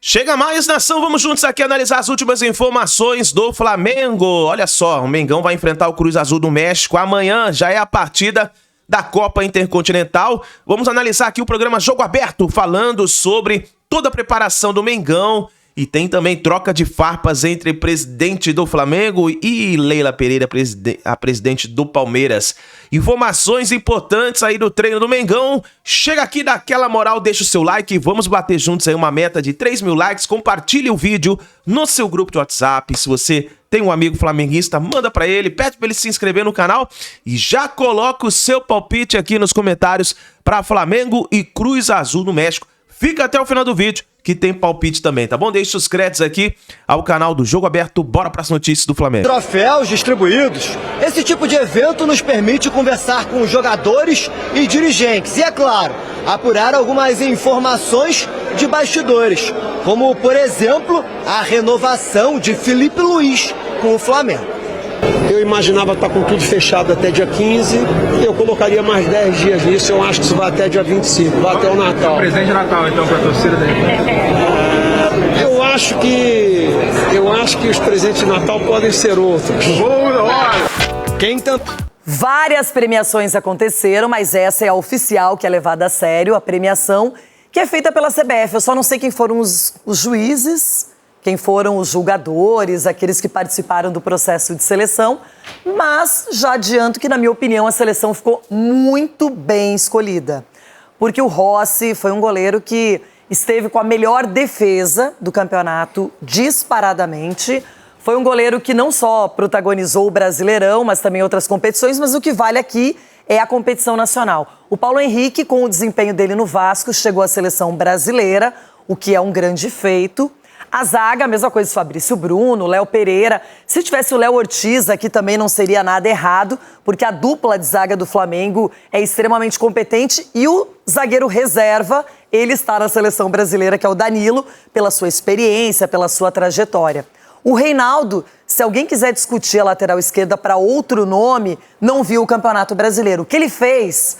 Chega mais, nação, vamos juntos aqui analisar as últimas informações do Flamengo. Olha só, o Mengão vai enfrentar o Cruz Azul do México. Amanhã já é a partida da Copa Intercontinental. Vamos analisar aqui o programa Jogo Aberto, falando sobre toda a preparação do Mengão. E tem também troca de farpas entre presidente do Flamengo e Leila Pereira, a presidente do Palmeiras. Informações importantes aí do treino do Mengão. Chega aqui, dá aquela moral, deixa o seu like e vamos bater juntos aí uma meta de 3 mil likes. Compartilhe o vídeo no seu grupo de WhatsApp. Se você tem um amigo flamenguista, manda pra ele, pede pra ele se inscrever no canal e já coloca o seu palpite aqui nos comentários pra Flamengo e Cruz Azul no México. Fica até o final do vídeo, que tem palpite também, tá bom? Deixe os créditos aqui ao canal do Jogo Aberto. Bora para as notícias do Flamengo. Troféus distribuídos. Esse tipo de evento nos permite conversar com jogadores e dirigentes. E, é claro, apurar algumas informações de bastidores. Como, por exemplo, a renovação de Felipe Luiz com o Flamengo. Eu imaginava estar com tudo fechado até dia 15, eu colocaria mais 10 dias nisso, eu acho que isso vai até dia 25, vai até o Natal. Presente de Natal, então, para a torcida dele? Eu acho que os presentes de Natal podem ser outros. Várias premiações aconteceram, mas essa é a oficial, que é levada a sério, a premiação, que é feita pela CBF. Eu só não sei quem foram os juízes, quem foram os julgadores, aqueles que participaram do processo de seleção, mas já adianto que, na minha opinião, a seleção ficou muito bem escolhida. Porque o Rossi foi um goleiro que esteve com a melhor defesa do campeonato, disparadamente. Foi um goleiro que não só protagonizou o Brasileirão, mas também outras competições, mas o que vale aqui é a competição nacional. O Paulo Henrique, com o desempenho dele no Vasco, chegou à seleção brasileira, o que é um grande feito. A zaga, a mesma coisa, Fabrício Bruno, Léo Pereira. Se tivesse o Léo Ortiz aqui também não seria nada errado, porque a dupla de zaga do Flamengo é extremamente competente e o zagueiro reserva, ele está na seleção brasileira, que é o Danilo, pela sua experiência, pela sua trajetória. O Reinaldo, se alguém quiser discutir a lateral esquerda para outro nome, não viu o Campeonato Brasileiro. O que ele fez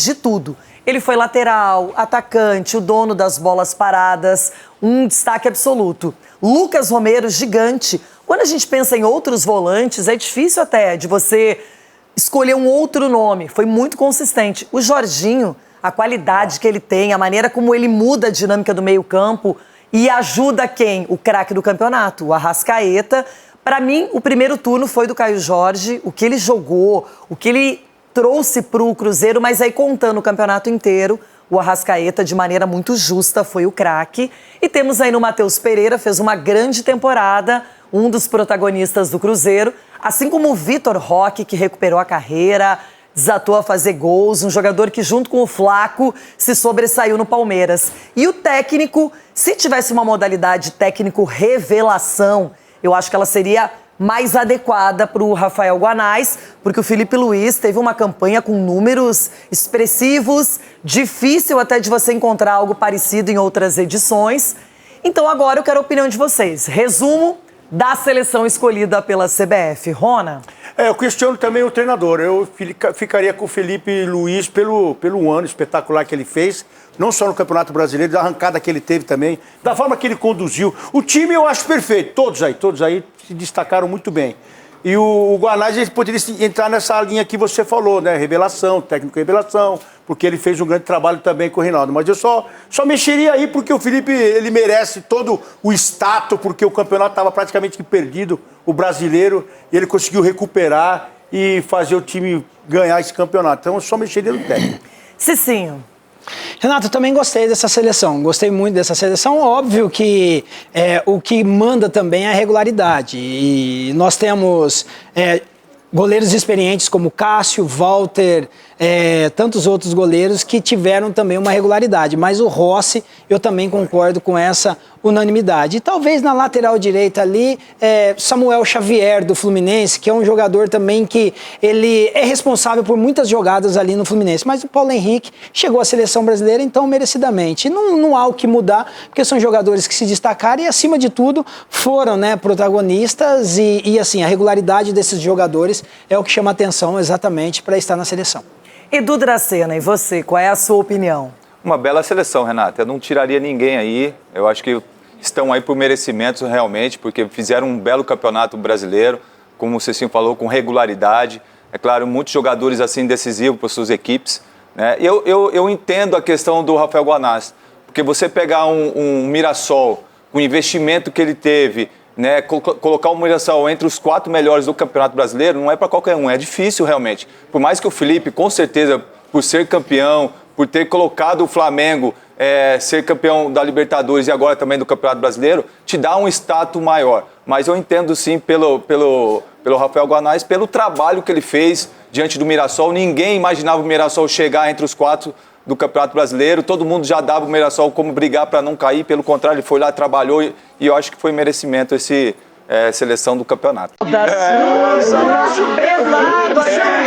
de tudo. Ele foi lateral, atacante, o dono das bolas paradas, um destaque absoluto. Lucas Romero, gigante. Quando a gente pensa em outros volantes, é difícil até de você escolher um outro nome. Foi muito consistente. O Jorginho, a qualidade que ele tem, a maneira como ele muda a dinâmica do meio-campo e ajuda quem? O craque do campeonato, o Arrascaeta. Para mim, o primeiro turno foi do Caio Jorge, o que ele jogou, o que ele trouxe para o Cruzeiro, mas aí contando o campeonato inteiro, o Arrascaeta, de maneira muito justa, foi o craque. E temos aí no Matheus Pereira, fez uma grande temporada, um dos protagonistas do Cruzeiro, assim como o Vitor Roque, que recuperou a carreira, desatou a fazer gols, um jogador que junto com o Flaco se sobressaiu no Palmeiras. E o técnico, se tivesse uma modalidade técnico revelação, eu acho que ela seria mais adequada para o Rafael Guanais, porque o Felipe Luiz teve uma campanha com números expressivos, difícil até de você encontrar algo parecido em outras edições. Então agora eu quero a opinião de vocês. Resumo da seleção escolhida pela CBF. Rona? Eu questiono também o treinador. Eu ficaria com o Felipe Luiz pelo ano espetacular que ele fez, não só no Campeonato Brasileiro, da arrancada que ele teve também, da forma que ele conduziu. O time eu acho perfeito, todos aí se destacaram muito bem. E o Guanais, ele poderia entrar nessa linha que você falou, né? Revelação, técnico revelação, porque ele fez um grande trabalho também com o Reinaldo. Mas eu só mexeria aí porque o Felipe, ele merece todo o status, porque o campeonato estava praticamente perdido, o brasileiro, e ele conseguiu recuperar e fazer o time ganhar esse campeonato. Então eu só mexeria no técnico. Cicinho. Renato, eu também gostei dessa seleção, gostei muito dessa seleção. Óbvio que o que manda também é a regularidade. E nós temos goleiros experientes como Cássio, Walter, tantos outros goleiros que tiveram também uma regularidade. Mas o Rossi, eu também concordo com essa unanimidade. E talvez na lateral direita ali, Samuel Xavier do Fluminense, que é um jogador também que ele é responsável por muitas jogadas ali no Fluminense. Mas o Paulo Henrique chegou à seleção brasileira, então merecidamente. Não há o que mudar, porque são jogadores que se destacaram e, acima de tudo, foram, né, protagonistas e assim, a regularidade desses jogadores é o que chama atenção exatamente para estar na seleção. Edu Dracena, e você, qual é a sua opinião? Uma bela seleção, Renata. Eu não tiraria ninguém aí. Eu acho que estão aí por merecimento realmente, porque fizeram um belo campeonato brasileiro, como o Cecinho falou, com regularidade. É claro, muitos jogadores assim decisivos para suas equipes, né? Eu entendo a questão do Rafael Guanás, porque você pegar um Mirassol, o investimento que ele teve, né, colocar o Mirassol entre os 4 melhores do Campeonato Brasileiro, não é para qualquer um, é difícil realmente. Por mais que o Felipe, com certeza, por ser campeão, por ter colocado o Flamengo ser campeão da Libertadores e agora também do Campeonato Brasileiro, te dá um status maior. Mas eu entendo sim pelo Rafael Guanás, pelo trabalho que ele fez diante do Mirassol. Ninguém imaginava o Mirassol chegar entre os 4 do Campeonato Brasileiro, todo mundo já dava o Mirassol como brigar para não cair, pelo contrário, ele foi lá, trabalhou e eu acho que foi merecimento seleção do campeonato.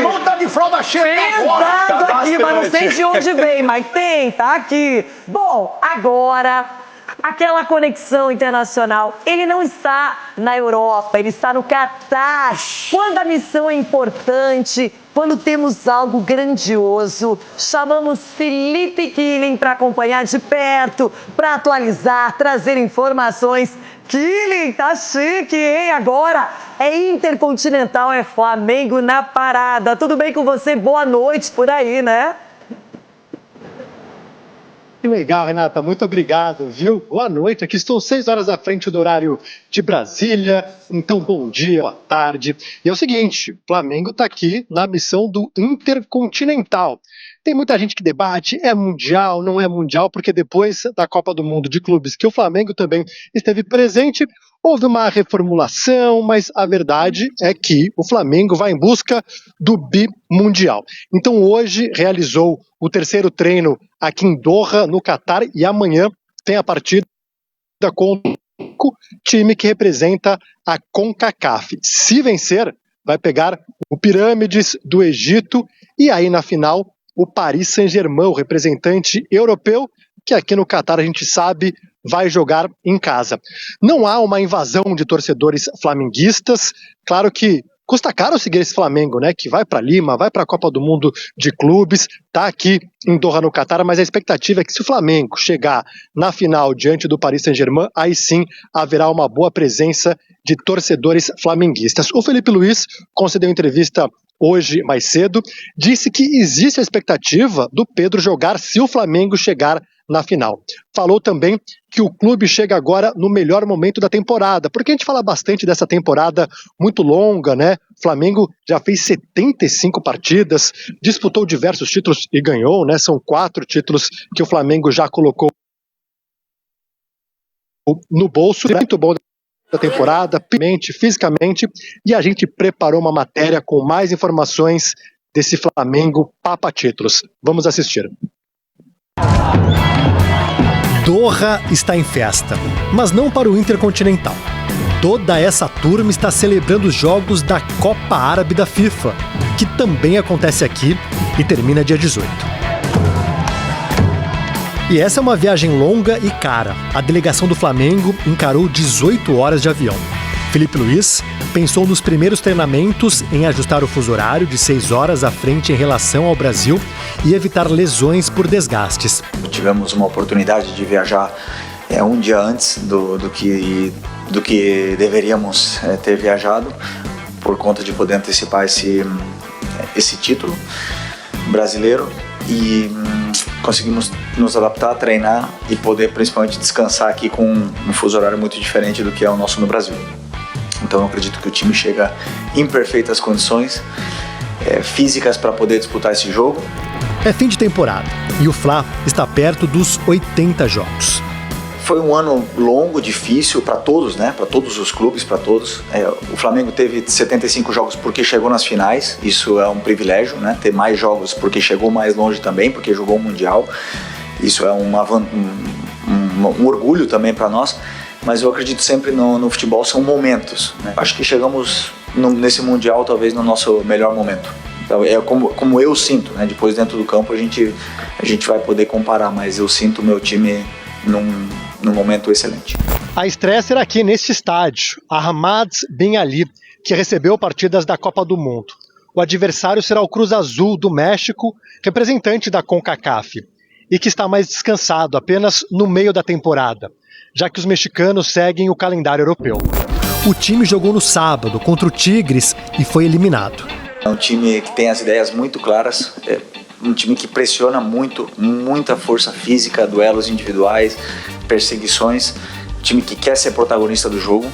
Volta de fralda cheia Pesado aqui, mas não sei de onde vem, mas tá aqui. Bom, agora, aquela conexão internacional, ele não está na Europa, ele está no Catar. Quando a missão é importante, quando temos algo grandioso, chamamos Felipe Killing para acompanhar de perto, para atualizar, trazer informações. Killing, tá chique, hein? Agora é Intercontinental, é Flamengo na parada. Tudo bem com você? Boa noite por aí, né? Que legal, Renata. Muito obrigado, viu? Boa noite. Aqui estou 6 horas à frente do horário de Brasília. Então, bom dia, boa tarde. E é o seguinte, o Flamengo está aqui na missão do Intercontinental. Tem muita gente que debate, é mundial, não é mundial, porque depois da Copa do Mundo de Clubes, que o Flamengo também esteve presente, houve uma reformulação, mas a verdade é que o Flamengo vai em busca do bimundial. Então hoje realizou o 3º treino aqui em Doha, no Catar, e amanhã tem a partida com o time que representa a CONCACAF. Se vencer, vai pegar o Pirâmides do Egito e aí na final o Paris Saint-Germain, o representante europeu, que aqui no Catar a gente sabe vai jogar em casa. Não há uma invasão de torcedores flamenguistas, claro que custa caro seguir esse Flamengo, né, que vai para Lima, vai para a Copa do Mundo de Clubes, tá aqui em Doha no Catar, mas a expectativa é que se o Flamengo chegar na final diante do Paris Saint-Germain, aí sim haverá uma boa presença de torcedores flamenguistas. O Felipe Luiz concedeu entrevista hoje mais cedo, disse que existe a expectativa do Pedro jogar se o Flamengo chegar na final. Falou também que o clube chega agora no melhor momento da temporada, porque a gente fala bastante dessa temporada muito longa, né? O Flamengo já fez 75 partidas, disputou diversos títulos e ganhou, né? São 4 títulos que o Flamengo já colocou no bolso. Muito bom da temporada, fisicamente, e a gente preparou uma matéria com mais informações desse Flamengo Papa Títulos. Vamos assistir. Doha está em festa, mas não para o Intercontinental. Toda essa turma está celebrando os jogos da Copa Árabe da FIFA, que também acontece aqui e termina dia 18. E essa é uma viagem longa e cara. A delegação do Flamengo encarou 18 horas de avião. Felipe Luiz pensou nos primeiros treinamentos em ajustar o fuso horário de 6 horas à frente em relação ao Brasil e evitar lesões por desgastes. Tivemos uma oportunidade de viajar um dia antes do que deveríamos ter viajado, por conta de poder antecipar esse título brasileiro, e conseguimos nos adaptar, treinar e poder principalmente descansar aqui com um fuso horário muito diferente do que é o nosso no Brasil. Então eu acredito que o time chega em perfeitas condições físicas para poder disputar esse jogo. É fim de temporada e o Fla está perto dos 80 jogos. Foi um ano longo, difícil para todos, né? Para todos os clubes, para todos. O Flamengo teve 75 jogos porque chegou nas finais, isso é um privilégio, né? Ter mais jogos porque chegou mais longe também, porque jogou o Mundial. Isso é um orgulho também para nós, mas eu acredito sempre no futebol são momentos, né? Acho que chegamos nesse Mundial talvez no nosso melhor momento. Então, é como eu sinto, né? Depois dentro do campo a gente vai poder comparar, mas eu sinto o meu time num momento excelente. A estreia será aqui neste estádio, Ahmad Ben Ali, que recebeu partidas da Copa do Mundo. O adversário será o Cruz Azul do México, representante da CONCACAF, e que está mais descansado, apenas no meio da temporada. já que os mexicanos seguem o calendário europeu. O time jogou no sábado contra o Tigres e foi eliminado. É um time que tem as ideias muito claras, é um time que pressiona muito, muita força física, duelos individuais, perseguições, um time que quer ser protagonista do jogo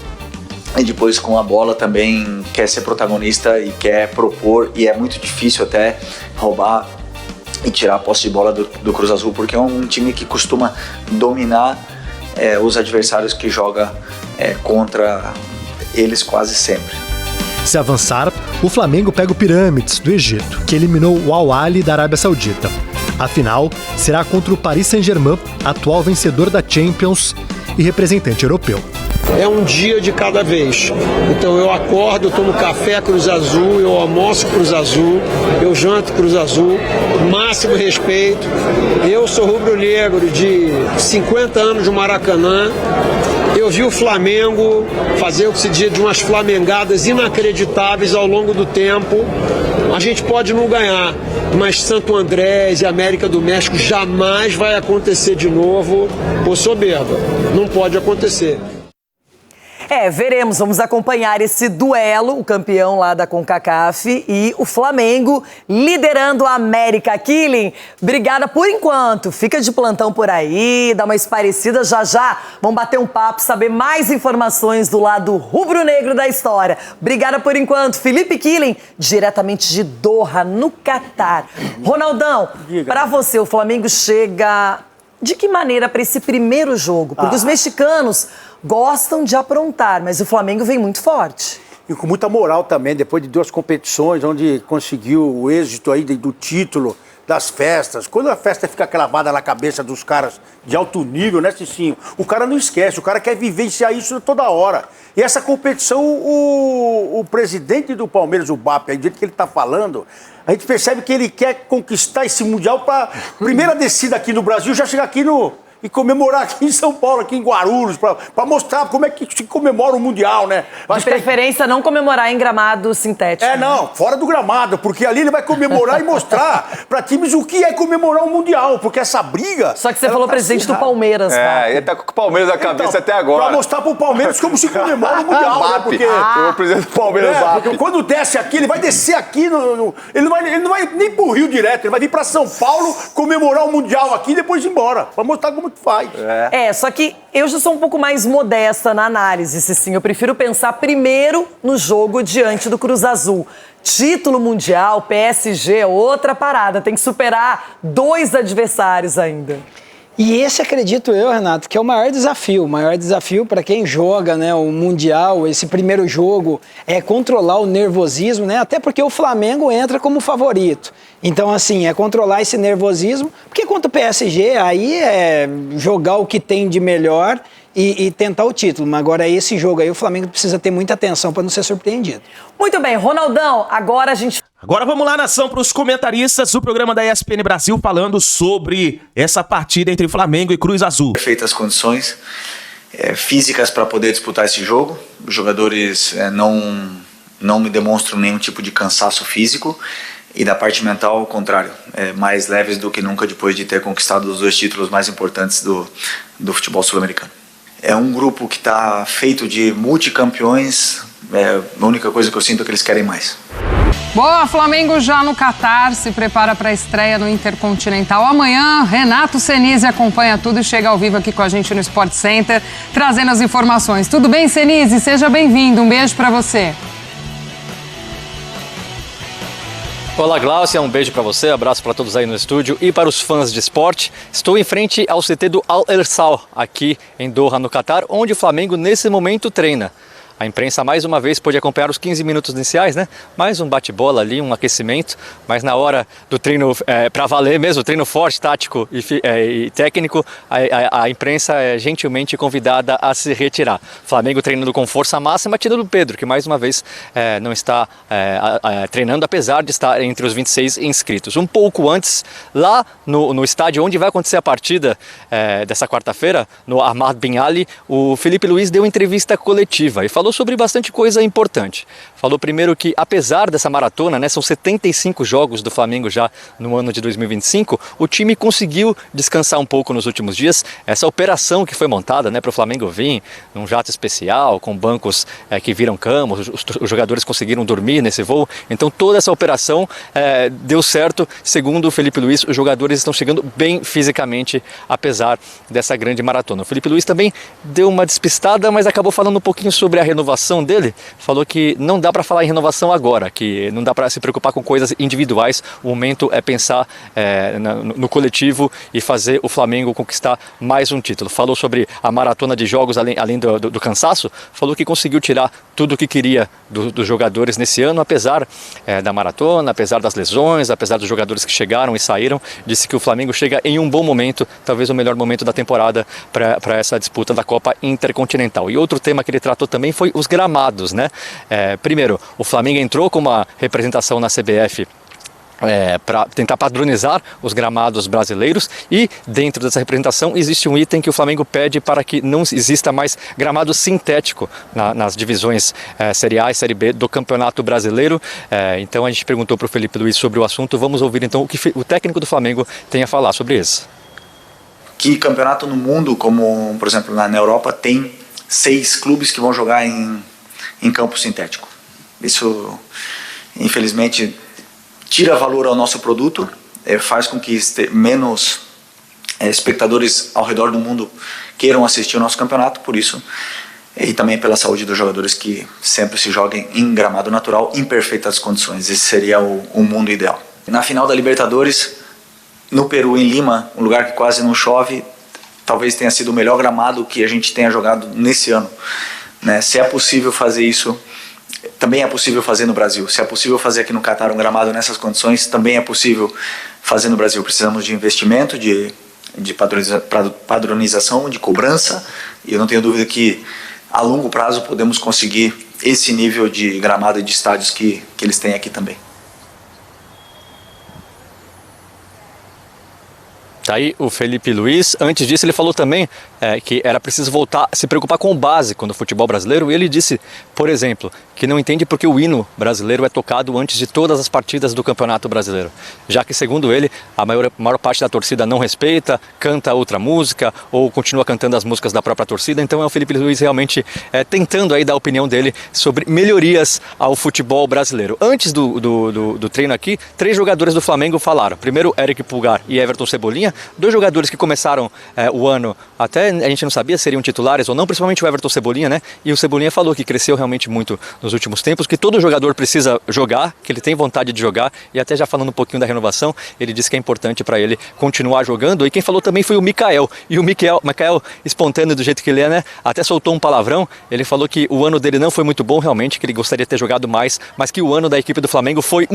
e depois com a bola também quer ser protagonista e quer propor, e é muito difícil até roubar e tirar a posse de bola do Cruz Azul, porque é um time que costuma dominar os adversários que joga contra eles quase sempre. Se avançar, o Flamengo pega o Pirâmides, do Egito, que eliminou o Al-Ahly da Arábia Saudita. A final será contra o Paris Saint-Germain, atual vencedor da Champions e representante europeu. É um dia de cada vez. Então eu acordo, eu tomo café Cruz Azul, eu almoço Cruz Azul, eu janto Cruz Azul, máximo respeito. Eu sou rubro-negro de 50 anos de Maracanã. Eu vi o Flamengo fazer o que se diz de umas flamengadas inacreditáveis ao longo do tempo. A gente pode não ganhar, mas Santo Andrés e América do México jamais vai acontecer de novo por soberba. Não pode acontecer. Veremos, vamos acompanhar esse duelo, o campeão lá da CONCACAF e o Flamengo liderando a América. Killing, obrigada por enquanto, fica de plantão por aí, dá uma esparecida, já vamos bater um papo, saber mais informações do lado rubro-negro da história. Obrigada por enquanto, Felipe Killing, diretamente de Doha, no Catar. Ronaldão, para você, o Flamengo chega de que maneira para esse primeiro jogo? Porque os mexicanos gostam de aprontar, mas o Flamengo vem muito forte. E com muita moral também, depois de 2 competições, onde conseguiu o êxito aí do título, das festas. Quando a festa fica clavada na cabeça dos caras de alto nível, né, Cicinho? O cara não esquece, o cara quer vivenciar isso toda hora. E essa competição, o presidente do Palmeiras, o BAP, aí, do jeito que ele tá falando, a gente percebe que ele quer conquistar esse Mundial para primeira descida aqui no Brasil, já chegar aqui e comemorar aqui em São Paulo, aqui em Guarulhos, para mostrar como é que se comemora o Mundial, né? De preferência, não comemorar em gramado sintético. Não, fora do gramado, porque ali ele vai comemorar e mostrar para times o que é comemorar um Mundial, porque essa briga... Só que você falou presidente do Palmeiras, ele tá com o Palmeiras na cabeça até agora. Pra mostrar pro Palmeiras como se comemora o Mundial, né? Porque... O presidente do Palmeiras, porque quando desce aqui, ele vai descer aqui, ele não vai nem pro Rio direto, ele vai vir pra São Paulo comemorar o Mundial aqui e depois ir embora, pra mostrar como que faz. Só que eu já sou um pouco mais modesta na análise, Cicinho. Eu prefiro pensar primeiro no jogo diante do Cruz Azul. Título mundial, PSG, outra parada. Tem que superar 2 adversários ainda. E esse, acredito eu, Renato, que é o maior desafio. O maior desafio para quem joga, né, o Mundial, esse primeiro jogo, é controlar o nervosismo, né? Até porque o Flamengo entra como favorito. Então, assim, é controlar esse nervosismo, porque contra o PSG, aí é jogar o que tem de melhor e tentar o título. Mas agora, esse jogo aí, o Flamengo precisa ter muita atenção para não ser surpreendido. Muito bem, Ronaldão, agora a gente... Agora vamos lá, nação, para os comentaristas do programa da ESPN Brasil falando sobre essa partida entre Flamengo e Cruz Azul. Perfeitas condições físicas para poder disputar esse jogo. Os jogadores não me demonstram nenhum tipo de cansaço físico. E da parte mental, ao contrário, mais leves do que nunca depois de ter conquistado os 2 títulos mais importantes do futebol sul-americano. É um grupo que está feito de multicampeões, a única coisa que eu sinto é que eles querem mais. Boa, Flamengo já no Catar, se prepara para a estreia no Intercontinental. Amanhã, Renato Senise acompanha tudo e chega ao vivo aqui com a gente no Sport Center, trazendo as informações. Tudo bem, Senise? Seja bem-vindo, um beijo para você. Olá, Glaucia, um beijo para você, abraço para todos aí no estúdio e para os fãs de esporte. Estou em frente ao CT do Al Ersal, aqui em Doha, no Catar, onde o Flamengo nesse momento treina. A imprensa mais uma vez pôde acompanhar os 15 minutos iniciais, né? Mais um bate-bola ali, um aquecimento, mas na hora do treino para valer mesmo, treino forte, tático e técnico, a imprensa é gentilmente convidada a se retirar. Flamengo treinando com força máxima, tirando o Pedro, que mais uma vez não está treinando, apesar de estar entre os 26 inscritos. Um pouco antes, lá no estádio onde vai acontecer a partida dessa quarta-feira, no Ahmad Bin Ali, o Felipe Luiz deu entrevista coletiva e falou falou sobre bastante coisa importante. Falou primeiro que, apesar dessa maratona, né, são 75 jogos do Flamengo já no ano de 2025, o time conseguiu descansar um pouco nos últimos dias. Essa operação que foi montada, né, para o Flamengo vir num jato especial, com bancos que viram camas, os jogadores conseguiram dormir nesse voo. Então toda essa operação deu certo. Segundo o Felipe Luiz, os jogadores estão chegando bem fisicamente, apesar dessa grande maratona. O Felipe Luiz também deu uma despistada, mas acabou falando um pouquinho sobre a renovação dele. Falou que não dá para falar em renovação agora, que não dá para se preocupar com coisas individuais. O momento é pensar no coletivo e fazer o Flamengo conquistar mais um título. Falou sobre a maratona de jogos, além do cansaço. Falou que conseguiu tirar tudo o que queria dos jogadores nesse ano, apesar da maratona, apesar das lesões, apesar dos jogadores que chegaram e saíram. Disse que o Flamengo chega em um bom momento, talvez o melhor momento da temporada para essa disputa da Copa Intercontinental. E outro tema que ele tratou também foi os gramados, né? Primeiro, o Flamengo entrou com uma representação na CBF para tentar padronizar os gramados brasileiros, e dentro dessa representação existe um item que o Flamengo pede para que não exista mais gramado sintético nas divisões Série A e Série B do Campeonato Brasileiro. Então a gente perguntou para o Felipe Luiz sobre o assunto. Vamos ouvir então o que o técnico do Flamengo tem a falar sobre isso. Que campeonato no mundo, como por exemplo na Europa, tem 6 clubes que vão jogar em campo sintético. Isso, infelizmente, tira valor ao nosso produto, faz com que menos espectadores ao redor do mundo queiram assistir o nosso campeonato, por isso, e também pela saúde dos jogadores, que sempre se joguem em gramado natural, em perfeitas condições. Esse seria o mundo ideal. Na final da Libertadores, no Peru, em Lima, um lugar que quase não chove, talvez tenha sido o melhor gramado que a gente tenha jogado nesse ano, né? Se é possível fazer isso, também é possível fazer no Brasil. Se é possível fazer aqui no Catar um gramado nessas condições, também é possível fazer no Brasil. Precisamos de investimento, de padronização, de cobrança, e eu não tenho dúvida que a longo prazo podemos conseguir esse nível de gramado e de estádios que eles têm aqui também. Tá aí o Felipe Luiz. Antes disso, ele falou também que era preciso voltar a se preocupar com o básico no futebol brasileiro. E ele disse, por exemplo, que não entende porque o hino brasileiro é tocado antes de todas as partidas do Campeonato Brasileiro. Já que, segundo ele, a maior parte da torcida não respeita, canta outra música ou continua cantando as músicas da própria torcida. Então é o Felipe Luiz realmente tentando aí dar a opinião dele sobre melhorias ao futebol brasileiro. Antes do treino aqui, 3 jogadores do Flamengo falaram. Primeiro, Eric Pulgar e Everton Cebolinha. 2 jogadores que começaram o ano, até a gente não sabia se seriam titulares ou não, principalmente o Everton Cebolinha, né? E o Cebolinha falou que cresceu realmente muito nos últimos tempos, que todo jogador precisa jogar, que ele tem vontade de jogar, e até já falando um pouquinho da renovação, ele disse que é importante para ele continuar jogando. E quem falou também foi o Mikael. E o Mikael, espontâneo do jeito que ele é, né? Até soltou um palavrão. Ele falou que o ano dele não foi muito bom realmente, que ele gostaria de ter jogado mais, mas que o ano da equipe do Flamengo foi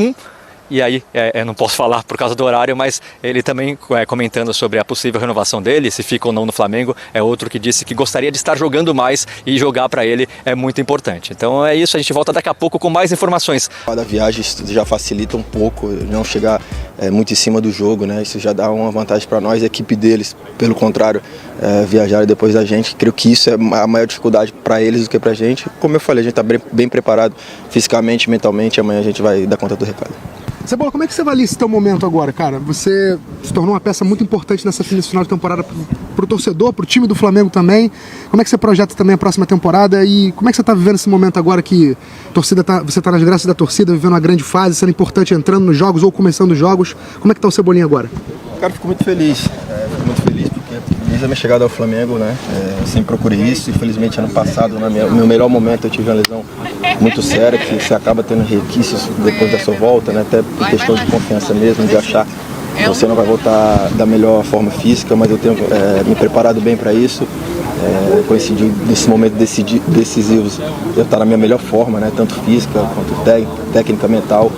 E aí, eu não posso falar por causa do horário, mas ele também comentando sobre a possível renovação dele, se fica ou não no Flamengo, é outro que disse que gostaria de estar jogando mais, e jogar para ele é muito importante. Então é isso, a gente volta daqui a pouco com mais informações. Cada viagem já facilita um pouco, não chegar muito em cima do jogo, né? Isso já dá uma vantagem para nós, a equipe deles, pelo contrário, viajarem depois da gente. Creio que isso é a maior dificuldade para eles do que para a gente. Como eu falei, a gente está bem preparado fisicamente, mentalmente, amanhã a gente vai dar conta do recado. Cebola, como é que você avalia esse teu momento agora, cara? Você se tornou uma peça muito importante nessa final de temporada pro torcedor, pro time do Flamengo também. Como é que você projeta também a próxima temporada e como é que você tá vivendo esse momento agora que você tá nas graças da torcida, vivendo uma grande fase, sendo importante, entrando nos jogos ou começando os jogos? Como é que tá o Cebolinha agora? Cara, fico muito feliz. Porque desde a minha chegada ao Flamengo, né, eu sempre procurei isso. Infelizmente, ano passado, no meu melhor momento, eu tive uma lesão muito séria, que você acaba tendo requisitos depois da sua volta, né, até por questão de confiança mesmo, de achar que você não vai voltar da melhor forma física, mas eu tenho me preparado bem para isso. Coincidiu nesse momento decisivos eu estar na minha melhor forma, né, tanto física quanto técnica, mental.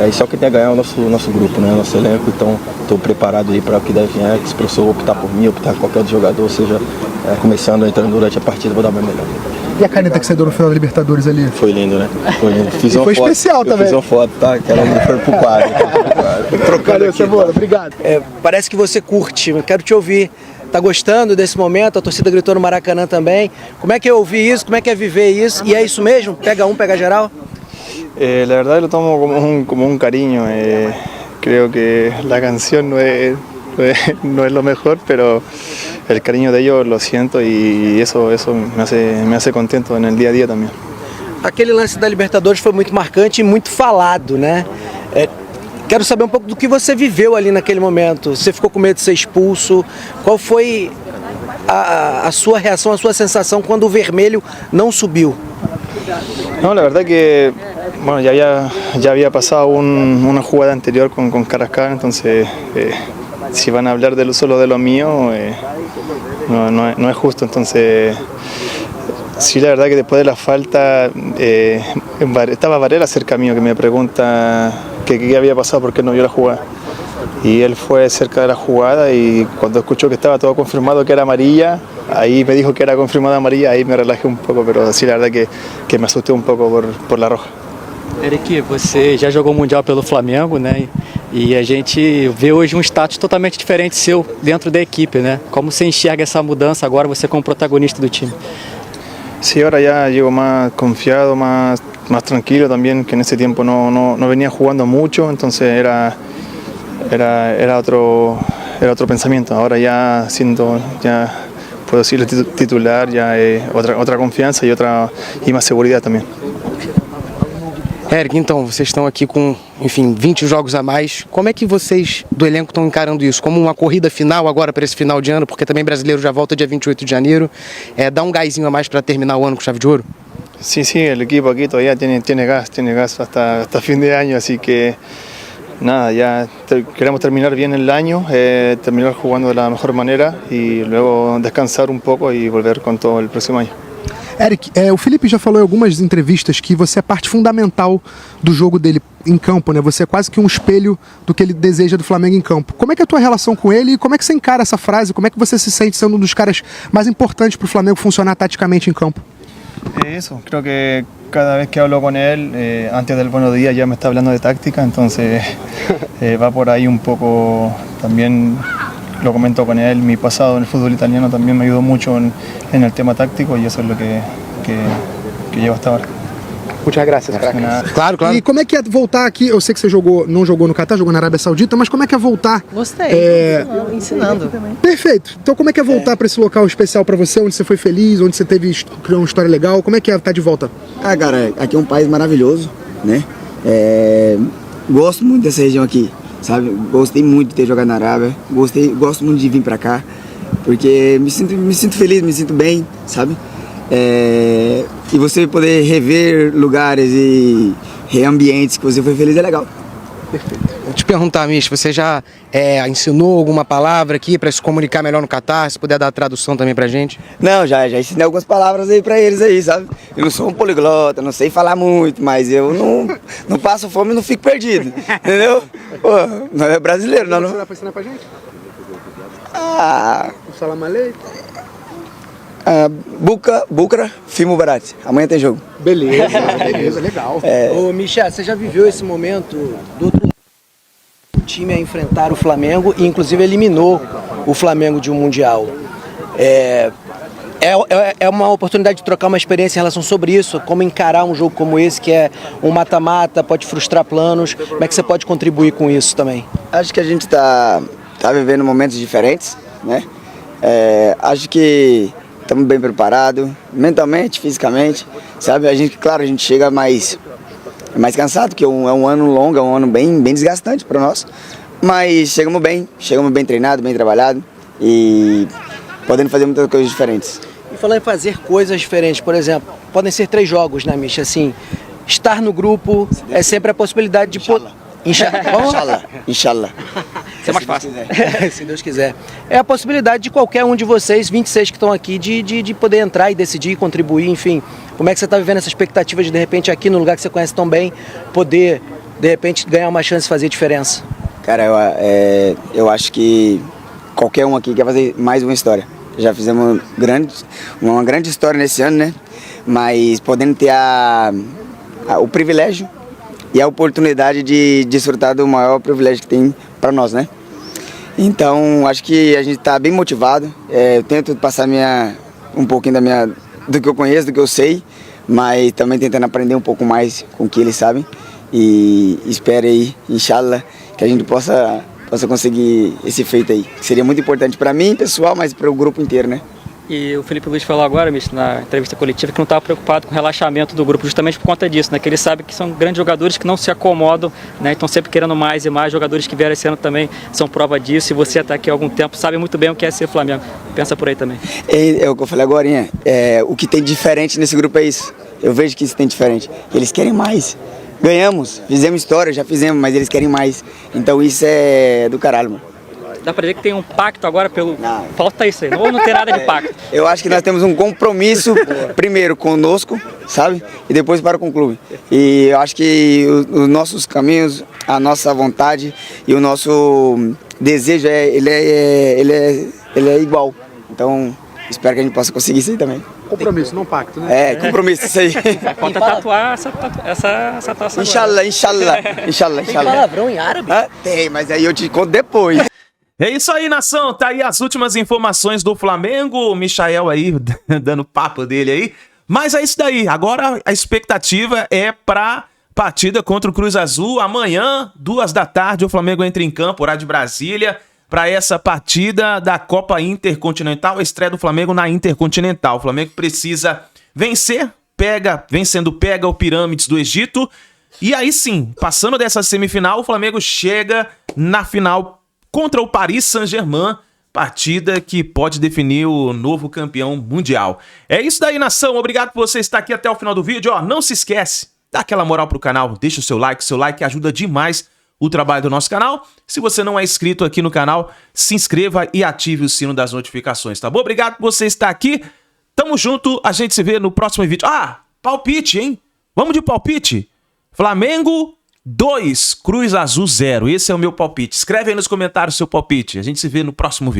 E só quem tem a ganhar é o nosso grupo, né, o nosso elenco. Então estou preparado aí para o que deve vir. Se o professor optar por mim, optar por qualquer outro jogador, seja começando ou entrando durante a partida, vou dar o meu melhor. E a caneta que você deu no final da Libertadores ali? Foi lindo, né? Foi lindo. Foi especial também. Fiz uma foto, tá? Aquela ali foi pro quadro. Valeu, Cebola, obrigado. Parece que você curte, eu quero te ouvir. Tá gostando desse momento? A torcida gritou no Maracanã também. Como é que é ouvir isso? Como é que é viver isso? E é isso mesmo? Pega um, pega geral? La verdad lo tomo como un cariño. Creo que la canción no es lo mejor, pero el cariño de ellos lo siento y eso me hace contento en el día a día también. Aquele lance da Libertadores foi muito marcante e muito falado, né? Quero saber um pouco do que você viveu ali naquele momento. Você ficou com medo de ser expulso? Qual foi a sua reação, a sua sensação quando o vermelho não subiu? No, la verdad que bueno, ya había pasado una jugada anterior con Carrascal, entonces si van a hablar solo de lo mío, no es justo. Entonces, sí, la verdad que después de la falta, estaba Varela cerca mío que me pregunta qué había pasado, por qué no vio la jugada. Y él fue cerca de la jugada y cuando escuchó que estaba todo confirmado que era amarilla, ahí me dijo que era confirmada amarilla, ahí me relajé un poco, pero sí, la verdad que me asusté un poco por la roja. Eric, você já jogou Mundial pelo Flamengo, né? E a gente vê hoje um status totalmente diferente seu dentro da equipe, né? Como você enxerga essa mudança agora, você como protagonista do time? Sí, ahora ya llego más confiado, más tranquilo también, que en ese tiempo no venía jugando mucho, entonces era otro pensamiento. Ahora ya puedo decirle titular, ya otra confiança e mais segurança também. Eric, então, vocês estão aqui com, enfim, 20 jogos a mais. Como é que vocês do elenco estão encarando isso? Como uma corrida final agora para esse final de ano, porque também brasileiro já volta dia 28 de janeiro. Dá um gásinho a mais para terminar o ano com chave de ouro? Sí, el equipo aquí todavía tiene gas hasta fin de año, así que nada, ya queremos terminar bien el año, terminar jugando de la mejor manera y luego descansar un poco y volver con todo el próximo año. Eric, o Felipe já falou em algumas entrevistas que você é parte fundamental do jogo dele em campo, né? Você é quase que um espelho do que ele deseja do Flamengo em campo. Como é que é a tua relação com ele e como é que você encara essa frase? Como é que você se sente sendo um dos caras mais importantes para o Flamengo funcionar taticamente em campo? Eso, creo que cada vez que hablo con él, antes del buenos días ya me está hablando de táctica, entonces va por ahí un poco también. Lo comento con él, mi pasado en el fútbol italiano también me ayudó mucho en el tema táctico y eso es lo que llevo hasta ahora. Muchas gracias, Claro. E como é que é voltar aqui? Eu sei que você não jogou no Catar, jogou na Arábia Saudita, mas como é que é voltar? Gostei, ensinando. Perfeito. Então como é que é voltar para esse local especial para você, onde você foi feliz, onde você criou uma história legal? Como é que é estar de volta? Cara, aqui é um país maravilhoso, né? Gosto muito dessa região aqui. Sabe, gostei muito de ter jogado na Arábia, gosto muito de vir pra cá, porque me sinto feliz, me sinto bem, sabe? E você poder rever lugares e ambientes que você foi feliz é legal. Perfeito. Vou te perguntar, Mish, você já ensinou alguma palavra aqui para se comunicar melhor no Catar? Se puder dar a tradução também pra gente? Não, já ensinei algumas palavras aí pra eles aí, sabe? Eu não sou um poliglota, não sei falar muito, mas eu não passo fome e não fico perdido, entendeu? Pô, nós é brasileiro, não. Você vai ensinar pra gente? O Salam Aleikum. Bukra, Fimo Barat. Amanhã tem jogo. Beleza, legal. Ô, Michel, você já viveu esse momento do outro lado? O time a enfrentar o Flamengo e inclusive eliminou o Flamengo de um Mundial. É uma oportunidade de trocar uma experiência em relação sobre isso, como encarar um jogo como esse, que é um mata-mata, pode frustrar planos. Como é que você pode contribuir com isso também? Acho que a gente tá vivendo momentos diferentes, né? Acho que estamos bem preparados, mentalmente, fisicamente, sabe? A gente chega mais cansado, porque é um ano longo, é um ano bem desgastante para nós, mas chegamos bem treinados, bem trabalhados e podendo fazer muitas coisas diferentes. E falando em fazer coisas diferentes, por exemplo, podem ser 3 jogos, né, Misha? Assim, estar no grupo é sempre a possibilidade de... Inshallah. É mais fácil. Se Deus quiser. É a possibilidade de qualquer um de vocês, 26 que estão aqui, de poder entrar e decidir, contribuir, enfim. Como é que você está vivendo essa expectativa de repente, aqui no lugar que você conhece tão bem, poder, de repente, ganhar uma chance de fazer diferença? Cara, eu acho que qualquer um aqui quer fazer mais uma história. Já fizemos uma grande história nesse ano, né? Mas podendo ter o privilégio e a oportunidade de desfrutar do maior privilégio que tem para nós, né? Então, acho que a gente está bem motivado. Eu tento passar um pouquinho do que eu conheço, do que eu sei, mas também tentando aprender um pouco mais com o que eles sabem. E espero aí, inshallah, que a gente possa conseguir esse feito aí. Seria muito importante para mim, pessoal, mas para o grupo inteiro, né? E o Felipe Luiz falou agora, mister, na entrevista coletiva, que não estava preocupado com o relaxamento do grupo, justamente por conta disso, né? Que ele sabe que são grandes jogadores que não se acomodam, né? Estão sempre querendo mais e mais. Jogadores que vieram esse ano também são prova disso. E você está aqui há algum tempo, sabe muito bem o que é ser Flamengo. Pensa por aí também. É o que eu falei agora, o que tem diferente nesse grupo é isso. Eu vejo que isso tem diferente. Eles querem mais. Ganhamos, fizemos história, já fizemos, mas eles querem mais. Então isso é do caralho, mano. Dá pra dizer que tem um pacto agora pelo... Não. Falta isso aí, ou não tem nada de pacto? Eu acho que nós temos um compromisso, primeiro conosco, sabe? E depois para com o clube. E eu acho que os nossos caminhos, a nossa vontade e o nosso desejo, ele é igual. Então, espero que a gente possa conseguir isso aí também. Compromisso, não pacto, né? Compromisso, isso aí. Falta tatuar essa taça Inshallah. Tem palavrão em árabe? Tem, mas aí eu te conto depois. É isso aí, nação. Tá aí as últimas informações do Flamengo. O Michael aí dando papo dele aí. Mas é isso daí. Agora a expectativa é pra partida contra o Cruz Azul. Amanhã, 14h, o Flamengo entra em campo, horário de Brasília, para essa partida da Copa Intercontinental, a estreia do Flamengo na Intercontinental. O Flamengo precisa vencer, vencendo o Pirâmides do Egito. E aí sim, passando dessa semifinal, o Flamengo chega na final contra o Paris Saint-Germain, partida que pode definir o novo campeão mundial. É isso daí, nação. Obrigado por você estar aqui até o final do vídeo. Não se esquece, dá aquela moral pro canal, deixa o seu like ajuda demais o trabalho do nosso canal. Se você não é inscrito aqui no canal, se inscreva e ative o sino das notificações, tá bom? Obrigado por você estar aqui. Tamo junto, a gente se vê no próximo vídeo. Palpite, hein? Vamos de palpite? Flamengo 2, Cruz Azul 0. Esse é o meu palpite. Escreve aí nos comentários o seu palpite. A gente se vê no próximo vídeo.